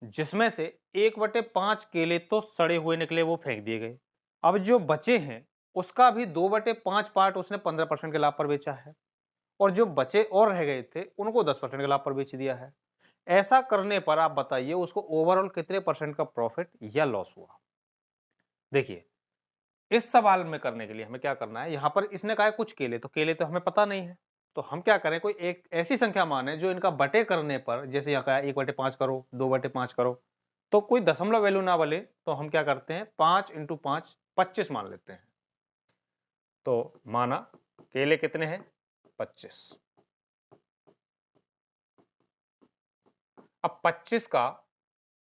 जिसमें से 1/5 केले तो सड़े हुए निकले, वो फेंक दिए गए। अब जो बचे हैं उसका भी 2/5 पार्ट उसने 15% के लाभ पर बेचा है और जो बचे और रह गए थे उनको 10% के लाभ पर बेच दिया है। ऐसा करने पर आप बताइए उसको ओवरऑल कितने परसेंट का प्रॉफिट या लॉस हुआ। देखिए, इस सवाल में करने के लिए हमें क्या करना है, यहां पर इसने कहा है कुछ केले, तो केले तो हमें पता नहीं है, तो हम क्या करें, कोई एक ऐसी संख्या माने जो इनका बटे करने पर, जैसे यहाँ कहा 1/5 करो, 2/5 करो, तो कोई दशमलव वैल्यू ना बले, तो हम क्या करते हैं 5 × 5 25 मान लेते हैं। तो माना केले कितने हैं, 25। अब 25 का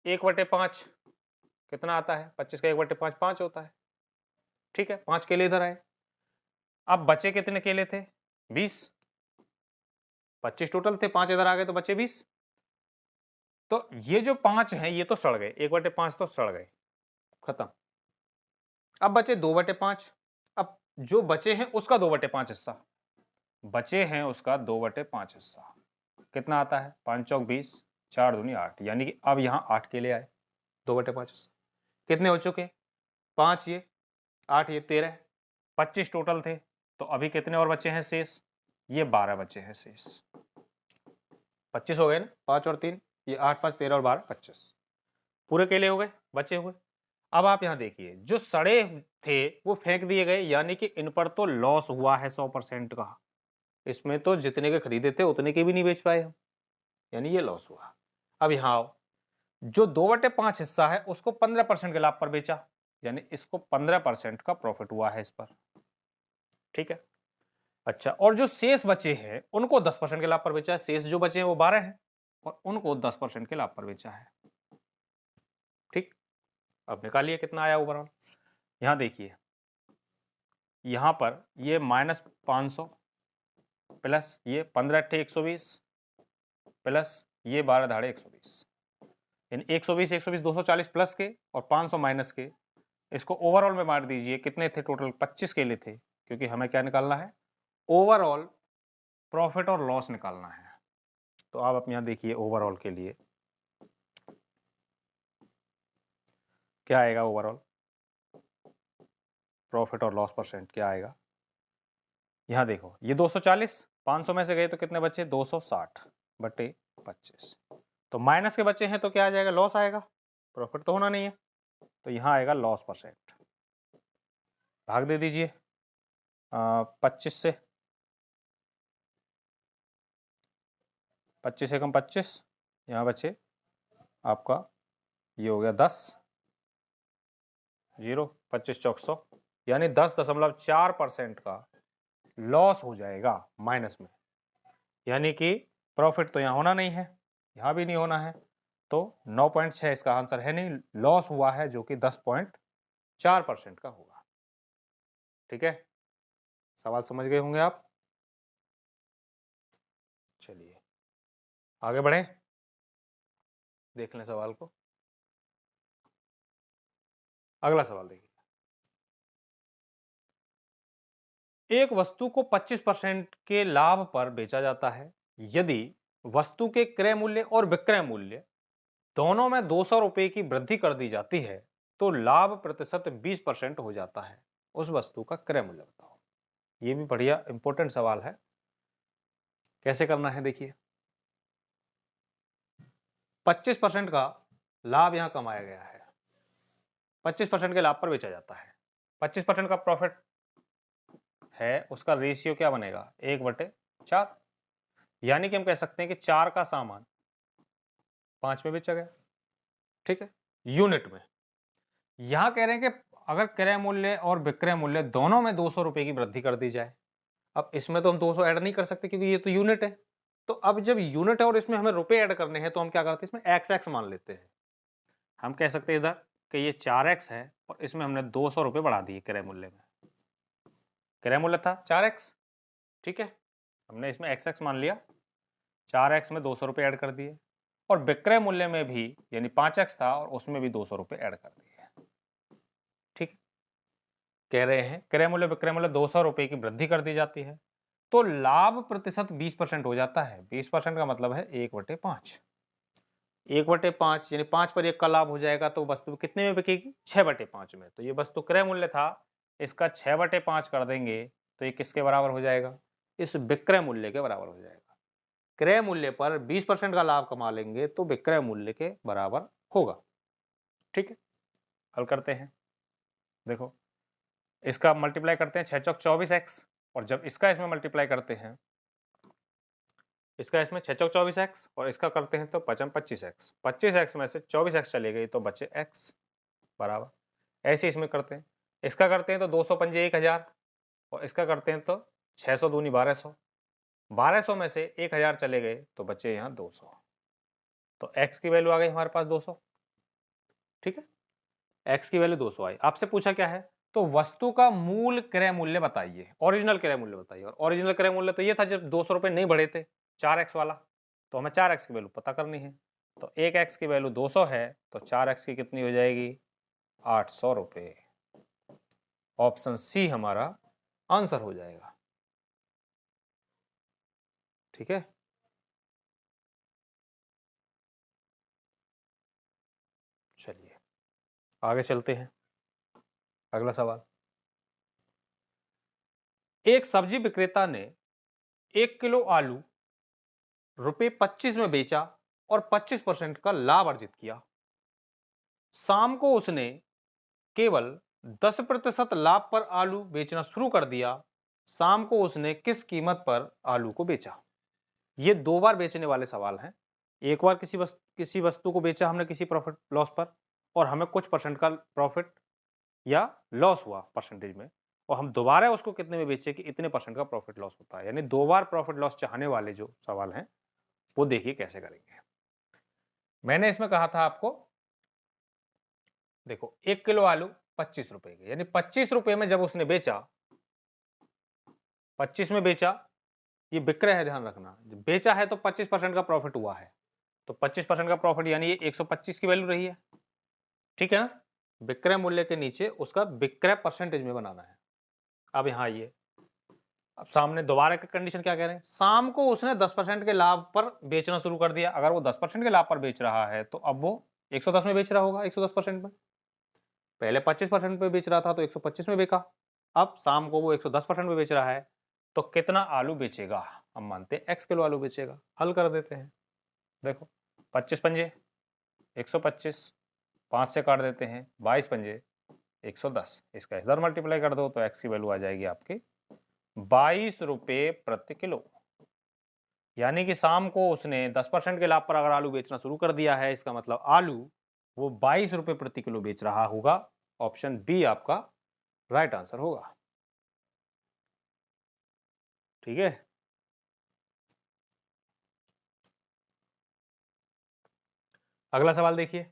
1/5 कितना आता है? 25 का 1/5 5 होता है। ठीक है, 5 केले इधर आए। अब बचे कितने केले थे? 20। 25 टोटल थे, 5 इधर आ गए तो बचे 20। तो ये जो 5 हैं ये तो सड़ गए, 1/5 तो सड़ गए, खत्म। अब बचे 2/5। अब जो बचे हैं उसका 2/5 हिस्सा, बचे हैं उसका 2/5 हिस्सा कितना आता है? 5 चौक 20, 4 दूनी 8, यानी कि अब यहां 8 केले आए, 2/5 हिस्सा। कितने हो चुके? 5 ये, 8 ये, 13, 25 टोटल थे। तो अभी कितने और बचे हैं शेष? ये 12 बचे हैं शेष। 25 हो गए ना, 5 और 3, ये 8 5 13 और 12 25 पूरे केले हो गए बचे हुए। अब आप यहां देखिए, जो सड़े थे वो फेंक दिए गए, यानी कि इन पर तो लॉस हुआ है 100% का। इसमें तो जितने के खरीदे थे उतने के भी नहीं बेच पाए हम, यानी ये लॉस हुआ। अब यहां आओ, जो 2/5 हिस्सा है उसको 15% के लाभ पर बेचा, यानी इसको 15% का प्रॉफिट हुआ है इस पर। ठीक है, अच्छा, और जो शेष बचे हैं उनको 10% के लाभ पर बेचा है। शेष जो बचे हैं वो 12 हैं और उनको 10% के लाभ पर बेचा है। ठीक, अब निकालिए कितना आया ओवरऑल। यहां देखिए, यहां पर ये -500 प्लस ये 15 अट्ठे 120 प्लस ये 12 धाड़े 120, यानी 120 120 240 प्लस के और 500 माइनस के, इसको ओवरऑल में मार दीजिए। कितने थे टोटल? 25 के लिए थे, क्योंकि हमें क्या निकालना है? ओवरऑल प्रॉफिट और लॉस निकालना है। तो आप यहां देखिए ओवरऑल के लिए क्या आएगा? ओवरऑल प्रॉफिट और लॉस परसेंट क्या आएगा? यहां देखो, ये 240, 500 में से गए तो कितने बचे? 260/25। तो माइनस के बचे हैं तो क्या आ जाएगा? लॉस आएगा, प्रॉफिट तो होना नहीं है। तो यहां आएगा लॉस परसेंट। भाग दे दीजिए 25 से, 25 एकम 25, यहां बचे आपका ये हो गया 10, 0 25 चौक 100, यानी 10.4% का लॉस हो जाएगा माइनस में। यानी कि प्रॉफिट तो यहां होना नहीं है, यहां भी नहीं होना है, तो 9.6 इसका आंसर है नहीं, लॉस हुआ है जो कि 10.4% का होगा। ठीक है, सवाल समझ गए होंगे आप। चलिए आगे बढ़े, देख लें सवाल को। अगला सवाल देखिए, एक वस्तु को 25% के लाभ पर बेचा जाता है। यदि वस्तु के क्रय मूल्य और विक्रय मूल्य दोनों में 200 रुपए की वृद्धि कर दी जाती है तो लाभ प्रतिशत 20% हो जाता है। उस वस्तु का क्रय मूल्य बताओ। ये भी बढ़िया इंपॉर्टेंट सवाल है। कैसे करना है देखिए, 25% का लाभ यहां कमाया गया है, 25% के लाभ पर बेचा जाता है, 25% का प्रॉफिट है, उसका रेशियो क्या बनेगा? 1/4, यानी कि हम कह सकते हैं कि 4 का सामान 5 में बेचा गया। ठीक है, यूनिट में। यहां कह रहे हैं कि अगर क्रय मूल्य और विक्रय मूल्य दोनों में 200 रुपए की वृद्धि कर दी जाए। अब इसमें तो हम 200 ऐड नहीं कर सकते क्योंकि ये तो यूनिट है। तो अब जब यूनिट है और इसमें हमें रुपए ऐड करने हैं तो हम क्या करते हैं? इसमें XX मान लेते हैं। हम कह सकते हैं इधर कि ये 4x है और इसमें हमने 200 रुपए बढ़ा दिए क्रय मूल्य में। क्रय मूल्य था 4x, ठीक है, हमने इसमें XX मान लिया, 4x में 200 रुपए ऐड कर दिए, और विक्रय मूल्य में भी यानी 5x था और उसमें भी 200 रुपए ऐड कर दिए। ठीक, कह रहे हैं क्रय मूल्य विक्रय मूल्य 200 रुपए की वृद्धि कर दी जाती है तो लाभ प्रतिशत 20% हो जाता है। 20% का मतलब है 1/5, 1/5 यानी 5 पर 1 का लाभ हो जाएगा तो वस्तु कितने में बिकेगी? 6/5 में। तो ये वस्तु क्रय मूल्य था, इसका 6/5 कर देंगे तो ये किसके बराबर हो जाएगा? इस विक्रय मूल्य के बराबर हो जाएगा। क्रय मूल्य पर 20% का लाभ कमा लेंगे तो विक्रय मूल्य के बराबर होगा। ठीक है, हल करते हैं। देखो, इसका मल्टीप्लाई करते हैं 6 चौक 24x, और जब इसका इसमें मल्टीप्लाई करते हैं, इसका इसमें 6 चौक 24x और इसका करते हैं तो 5 25x, 25x में से 24x चले गई तो बचे x बराबर। ऐसे इसमें करते हैं, इसका करते हैं तो 200 पंजे 1000 और इसका करते हैं तो 600 दूनी 1200, 1200 में से 1000 चले गए तो बचे यहाँ 200। तो x की वैल्यू आ गई हमारे पास 200। ठीक है, x की वैल्यू 200 आई। आपसे पूछा क्या है, तो वस्तु का मूल क्रय मूल्य बताइए, ओरिजिनल क्रय मूल्य बताइए। और ओरिजिनल क्रय मूल्य तो ये था जब 200 रुपए नहीं बढ़े थे, 4x वाला, तो हमें 4x की वैल्यू पता करनी है। तो 1x की वैल्यू 200 है, तो 4x की कितनी हो जाएगी, 800 रुपए। ऑप्शन सी हमारा आंसर हो जाएगा। ठीक है, चलिए आगे चलते हैं। अगला सवाल, एक सब्जी विक्रेता ने 1 किलो आलू रुपए 25 में बेचा और 25% का लाभ अर्जित किया। शाम को उसने केवल 10% लाभ पर आलू बेचना शुरू कर दिया। शाम को उसने किस कीमत पर आलू को बेचा? ये 2 बार बेचने वाले सवाल हैं। एक बार किसी वस्तु को बेचा हमने किसी प्रॉफिट लॉस पर, और हमें कुछ परसेंट का प्रॉफिट या लॉस हुआ परसेंटेज में, और हम दोबारा उसको कितने में बेचे कि इतने परसेंट का प्रॉफिट लॉस होता है। यानी 2 बार प्रॉफिट लॉस चाहने वाले जो सवाल हैं वो देखिए कैसे करेंगे। मैंने इसमें कहा था आपको, देखो 1 किलो आलू 25 रुपए के, यानी 25 रुपए में जब उसने बेचा, 25 में बेचा, ये विक्रय है, ध्यान रखना, जब बेचा है तो 25% का प्रॉफिट हुआ है, तो 25% का प्रॉफिट यानी ये 125 की वैल्यू रही है। ठीक है ना, विक्रय मूल्य के नीचे उसका विक्रय परसेंटेज में बनाना है। अब यहां आइए, अब सामने दोबारा की कंडीशन क्या कह रहे हैं, शाम को उसने 10% के लाभ पर बेचना शुरू कर दिया। अगर वो 10% के लाभ पर बेच रहा है तो अब वो 110 में बेच रहा होगा, 110% में। पहले 25% पे बेच रहा था तो 125 में बेचा, अब शाम को वो 110% में बेच रहा है, तो कितना आलू बेचेगा? हम मानते हैं x किलो आलू बेचेगा। हल कर देते हैं, देखो 25 पंजे 125, 5 से काट देते हैं, 22 पंजे 110, इसका इधर मल्टीप्लाई कर दो तो x की वैल्यू आ जाएगी आपकी 22 रुपए प्रति किलो। यानी कि शाम को उसने 10% के लाभ पर अगर आलू बेचना शुरू कर दिया है, इसका मतलब आलू वो 22 रुपए प्रति किलो बेच रहा होगा। ऑप्शन बी आपका राइट आंसर होगा। ठीक है, अगला सवाल देखिए,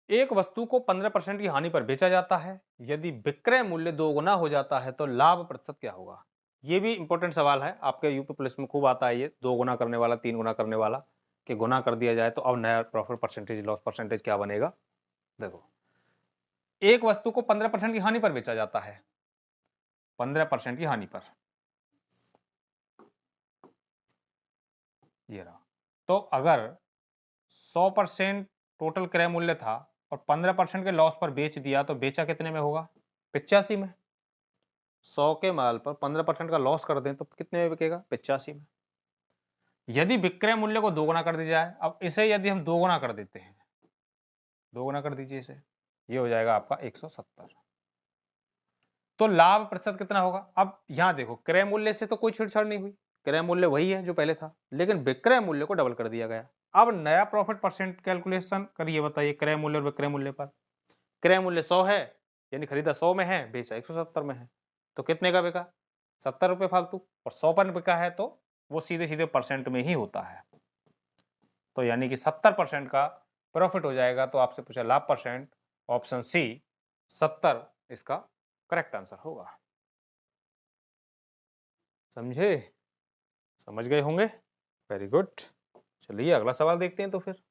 एक वस्तु को 15% की हानि पर बेचा जाता है, यदि विक्रय मूल्य 2 गुना हो जाता है तो लाभ प्रतिशत क्या होगा? ये भी इंपॉर्टेंट सवाल है, आपके यूपी पुलिस में खूब आता है ये, 2 गुना करने वाला, 3 गुना करने वाला, कि गुना कर दिया जाए तो अब नया प्रॉफिट परसेंटेज लॉस परसेंटेज क्या बनेगा। देखो, एक वस्तु को 15% की हानि पर बेचा जाता है, 15% की हानि पर, ये रहा। तो अगर 100% टोटल क्रय मूल्य था और 15% के लॉस पर बेच दिया तो बेचा कितने में होगा? 85 में। 100 के माल पर 15% का लॉस कर दें तो कितने में बिकेगा? 85 में। यदि विक्रय मूल्य को 2 गुना कर दिया जाए, अब इसे यदि हम 2 गुना कर देते हैं, 2 गुना कर दीजिए इसे, ये हो जाएगा आपका 170। तो लाभ प्रतिशत कितना होगा? अब यहां देखो, क्रय मूल्य से तो कोई छेड़छाड़ नहीं हुई, क्रय मूल्य वही है जो पहले था, लेकिन विक्रय मूल्य को डबल कर दिया गया। अब नया प्रॉफिट परसेंट कैलकुलेशन करिए, बताइए क्रय मूल्य और विक्रय मूल्य पर। क्रय मूल्य 100 है, यानी खरीदा 100 में है, बेचा 170 में है, तो कितने का बिका? 70 रुपए फालतू। और 100 पर बिका है तो वो सीधे सीधे परसेंट में ही होता है, तो यानी कि 70% का प्रॉफिट हो जाएगा। तो आपसे पूछा लाभ परसेंट, ऑप्शन सी 70 इसका करेक्ट आंसर होगा। समझे? समझ गए होंगे, वेरी गुड। चलिए अगला सवाल देखते हैं। तो फिर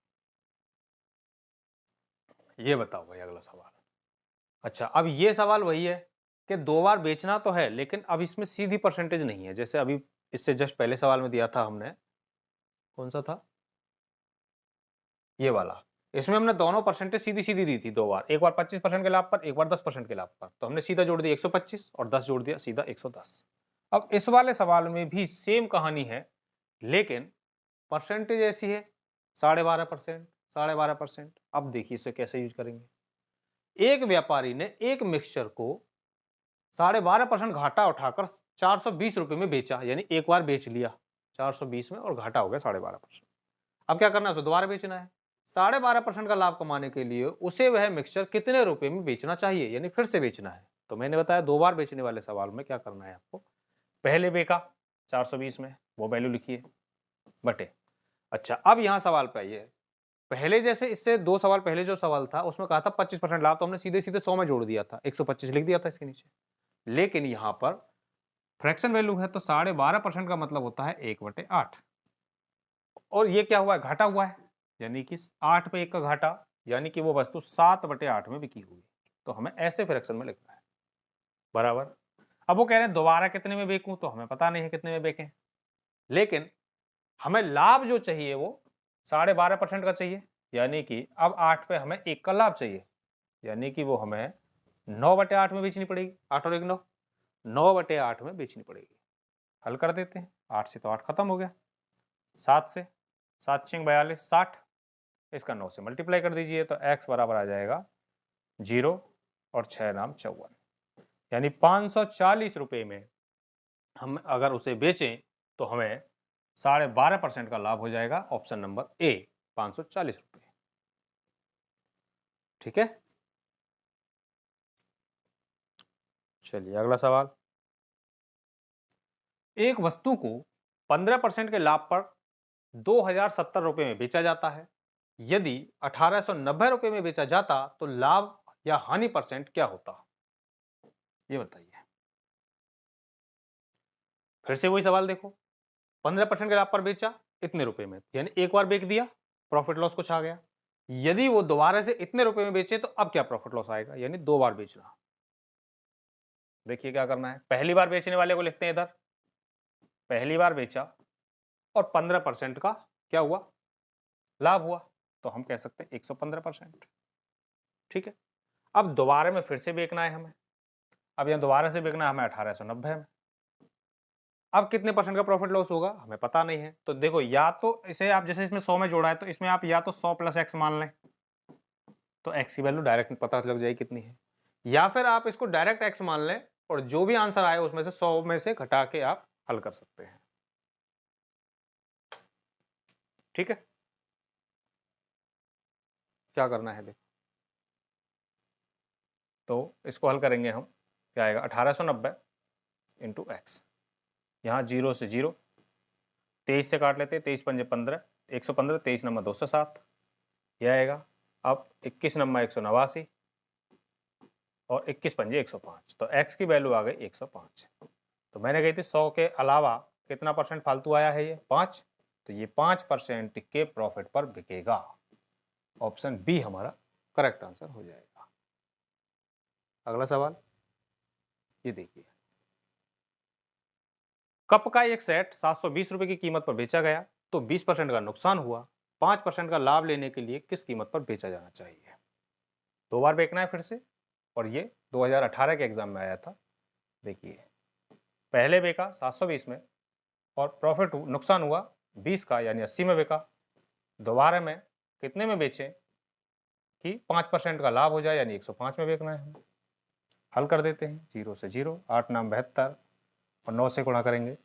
ये बताओ भाई, अगला सवाल, अच्छा अब ये सवाल वही है कि 2 बार बेचना तो है, लेकिन अब इसमें सीधी परसेंटेज नहीं है, जैसे अभी इससे जस्ट पहले सवाल में दिया था हमने, कौन सा था ये वाला, इसमें हमने दोनों परसेंटेज सीधी सीधी दी थी 2 बार, एक बार 25% के लाभ पर, एक बार 10% के लाभ पर, तो हमने सीधा जोड़ दिया 125 और 10 जोड़ दिया सीधा 110। अब इस वाले सवाल में भी सेम कहानी है, लेकिन परसेंटेज ऐसी है 12.5%, 12.5%। अब देखिए इसे कैसे यूज करेंगे। एक व्यापारी ने एक मिक्सचर को 12.5% घाटा उठाकर 420 रुपए में बेचा, यानी एक बार बेच लिया 420 में और घाटा हो गया 12.5%। अब क्या करना है, उसे दोबारा बेचना है। 12.5% का लाभ कमाने के लिए उसे वह मिक्सचर कितने रुपए में बेचना चाहिए, यानी फिर से बेचना है। तो मैंने बताया 2 बार बेचने वाले सवाल में क्या करना है आपको, पहले बेचा 420 में, वो वैल्यू लिखिए बटे, अच्छा अब यहां सवाल पे आइए, पहले जैसे इससे 2 सवाल पहले जो सवाल था उसमें कहा था 25% लाभ, तो हमने सीधे सीधे 100 में जोड़ दिया था, 125 लिख दिया था इसके नीचे। लेकिन यहां पर फ्रैक्शन वैल्यू है तो 12.5% का मतलब होता है 1/8, और ये क्या हुआ है, घाटा हुआ है, यानी कि 8 पे 1 का घाटा, यानी कि वो वस्तु 7/8 में बिकी हुई। तो हमें ऐसे फ्रैक्शन में लिखना है, बराबर। अब वो कह रहे हैं दोबारा कितने में बेचूं, तो हमें पता नहीं है कितने में बेचें, लेकिन हमें लाभ जो चाहिए वो 12.5% का चाहिए, यानी कि अब 8 पे हमें 1 का लाभ चाहिए, यानी कि वो हमें 9/8 में बेचनी पड़ेगी। 8 और 1 9, 9/8 में बेचनी पड़ेगी। हल कर देते हैं, 8 से तो 8 खत्म हो गया, 7 से 7 6 42 60, इसका 9 से मल्टीप्लाई कर दीजिए तो x बराबर आ जाएगा 0 और 6 नाम 54, यानी 540 रुपए में हम अगर उसे बेचें तो हमें 12.5% का लाभ हो जाएगा। ऑप्शन नंबर ए, 540 रुपए। ठीक है, चलिए अगला सवाल। एक वस्तु को 15% के लाभ पर 2070 रुपए में बेचा जाता है। यदि 1890 रुपए में बेचा जाता तो लाभ या हानि परसेंट क्या होता, ये बताइए। फिर से वही सवाल देखो, 15% के लाभ पर बेचा इतने रुपए में, यानी एक बार बेच दिया, प्रॉफिट लॉस कुछ आ गया। यदि वो दोबारा से इतने रुपए में बेचे तो अब क्या प्रॉफिट लॉस आएगा, यानी 2 बार बेचना। देखिए क्या करना है, पहली बार बेचने वाले को लिखते हैं इधर, पहली बार बेचा और 15% का क्या हुआ, लाभ हुआ, तो हम कह सकते हैं 115%। ठीक है, अब दोबारा में फिर से बेचना है हमें, अब यहां दोबारा से बेचना है हमें 1890 में। अब कितने परसेंट का प्रॉफिट लॉस होगा हमें पता नहीं है, तो देखो या तो इसे आप जैसे इसमें 100 में जोड़ा है तो इसमें आप या तो 100 प्लस एक्स मान लें, तो एक्स की वैल्यू डायरेक्ट पता लग जाएगी कितनी है, या फिर आप इसको डायरेक्ट एक्स मान लें और जो भी आंसर आए उसमें से 100 में से घटा के आप हल कर सकते हैं। ठीक है, क्या करना है देखो, तो इसको हल करेंगे हम, क्या आएगा 1890 इंटू एक्स, यहाँ 0 से 0, 23 से काट लेते, 23 पंजे 15, 115, 23 नंबर 207, यह आएगा। अब 21 नंबर 189 और 21 पंजे 105, तो x की वैल्यू आ गई 105। तो मैंने कही थी 100 के अलावा कितना परसेंट फालतू आया है, ये 5, तो ये 5% के प्रॉफिट पर बिकेगा। ऑप्शन बी हमारा करेक्ट आंसर हो जाएगा। अगला सवाल ये देखिए, कप का एक सेट 720 रुपए की कीमत पर बेचा गया तो 20% का नुकसान हुआ, 5% का लाभ लेने के लिए किस कीमत पर बेचा जाना चाहिए। 2 बार बेचना है फिर से, और ये 2018 के एग्जाम में आया था। देखिए पहले बेचा 720 में और प्रॉफिट नुकसान हुआ 20 का, यानी 80 में बेचा। दोबारा में कितने में बेचे कि 5% का लाभ हो जाए, यानी 105 में बेचना है। हल कर देते हैं, 0 से 0, 8 नाम 72 और 9 से गुणा करेंगे